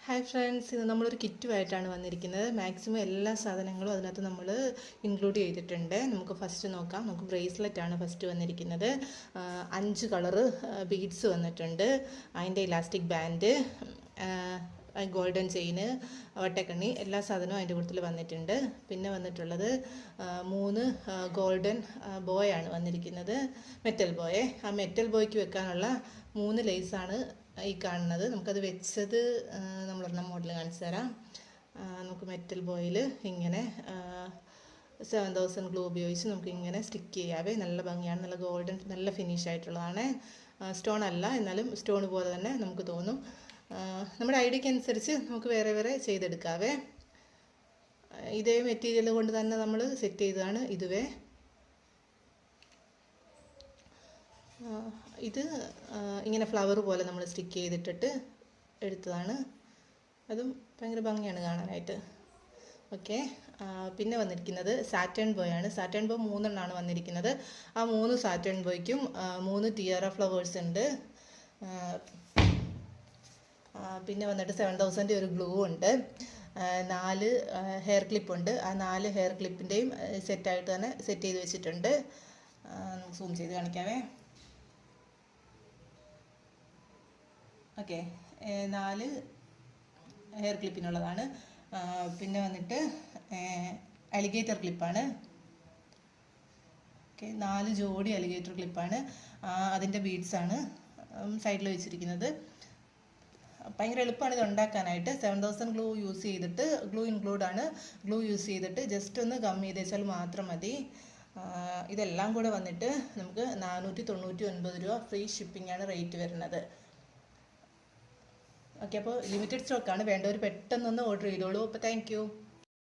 Hi friends, ഇത് നമ്മളൊരു കിറ്റുമായിട്ടാണ് വന്നിരിക്കുന്നത്. മാക്സിമം എല്ലാ സാധനങ്ങളും അതിനകത്ത് നമ്മൾ ഇൻക്ലൂഡ് ചെയ്തിട്ടുണ്ട്. നമുക്ക് ഫസ്റ്റ് നോക്കാം. നമുക്ക് ബ്രേസ്ലെറ്റ് ആണ് ഫസ്റ്റ് വന്നിരിക്കുന്നത്. 5 കളറ് ബീഡ്സ് വന്നിട്ടുണ്ട്. അതിൻ്റെ ഇലാസ്റ്റിക് ബാൻഡ്, ഗോൾഡൻ ചെയിന്, വട്ടക്കണ്ണി, എല്ലാ സാധനവും അതിൻ്റെ കൂട്ടത്തിൽ വന്നിട്ടുണ്ട്. പിന്നെ വന്നിട്ടുള്ളത് 3 ഗോൾഡൻ ബോയാണ് വന്നിരിക്കുന്നത്, മെറ്റൽ ബോയെ. ആ മെറ്റൽ ബോയ്ക്ക് വെക്കാനുള്ള 3 ലേസാണ് ഈ കാണുന്നത്. നമുക്കത് വെച്ചത് നമ്മളൊരെണ്ണം മോഡൽ കാണിച്ചു തരാം. നമുക്ക് മെറ്റൽ ബോയിൽ ഇങ്ങനെ 7000 ഗ്ലൂ ഉപയോഗിച്ച് നമുക്ക് ഇങ്ങനെ സ്റ്റിക്ക് ചെയ്യാവേ. നല്ല ഭംഗിയാണ്, നല്ല ഗോൾഡൻ, നല്ല ഫിനിഷ് ആയിട്ടുള്ളതാണ്. സ്റ്റോൺ അല്ല, എന്നാലും സ്റ്റോൺ പോലെ തന്നെ നമുക്ക് തോന്നും. നമ്മുടെ ഐഡിയക്ക് അനുസരിച്ച് നമുക്ക് വേറെ വേറെ ചെയ്തെടുക്കാവേ. ഇതേ മെറ്റീരിയൽ കൊണ്ട് തന്നെ നമ്മൾ സെറ്റ് ചെയ്തതാണ് ഇതുവേ. ഇത് ഇങ്ങനെ ഫ്ലവർ പോലെ നമ്മൾ സ്റ്റിക്ക് ചെയ്തിട്ടിട്ട് എടുത്തതാണ്. അതും ഭയങ്കര ഭംഗിയാണ് കാണാനായിട്ട്. ഓക്കെ, പിന്നെ വന്നിരിക്കുന്നത് സാറ്റേൺ ബോയാണ്. സാറ്റേൺ ബോ 3 എണ്ണമാണ് വന്നിരിക്കുന്നത്. ആ 3 സാറ്റേൺ ബോയ്ക്കും 3 ടിയറ ഫ്ലവേഴ്സ് ഉണ്ട്. പിന്നെ വന്നിട്ട് 7000 ഒരു ഗ്ലൂ ഉണ്ട്. 4 ഹെയർ ക്ലിപ്പുണ്ട്. ആ 4 ഹെയർ ക്ലിപ്പിൻ്റെയും സെറ്റായിട്ട് തന്നെ സെറ്റ് ചെയ്ത് വെച്ചിട്ടുണ്ട്. നമുക്ക് സൂം ചെയ്ത് കാണിക്കാവേ. Okay, 4 hair ക്ലിപ്പിനുള്ളതാണ്. പിന്നെ വന്നിട്ട് അലിഗേറ്റർ ക്ലിപ്പാണ്. ഓക്കെ, 4 ജോഡി അലിഗേറ്റർ ക്ലിപ്പാണ്. അതിൻ്റെ ബീഡ്സാണ് സൈഡിൽ വെച്ചിരിക്കുന്നത്. ഭയങ്കര എളുപ്പമാണ് ഇത് ഉണ്ടാക്കാനായിട്ട്. 7000 ഗ്ലൂ യൂസ് ചെയ്തിട്ട്, ഗ്ലൂ ഇൻക്ലൂഡ് ആണ്, ഗ്ലൂ യൂസ് ചെയ്തിട്ട് ജസ്റ്റ് ഒന്ന് ഗം ചെയ്ത് വെച്ചാൽ മാത്രം മതി. ഇതെല്ലാം കൂടെ വന്നിട്ട് നമുക്ക് 499 രൂപ ഫ്രീ ഷിപ്പിംഗ് ആണ് റേറ്റ് വരുന്നത്. ഓക്കെ, അപ്പോൾ ലിമിറ്റഡ് സ്റ്റോക്കാണ്. വേണ്ടവർ പെട്ടെന്നൊന്ന് ഓർഡർ ചെയ്തോളൂ. അപ്പോൾ താങ്ക് യു.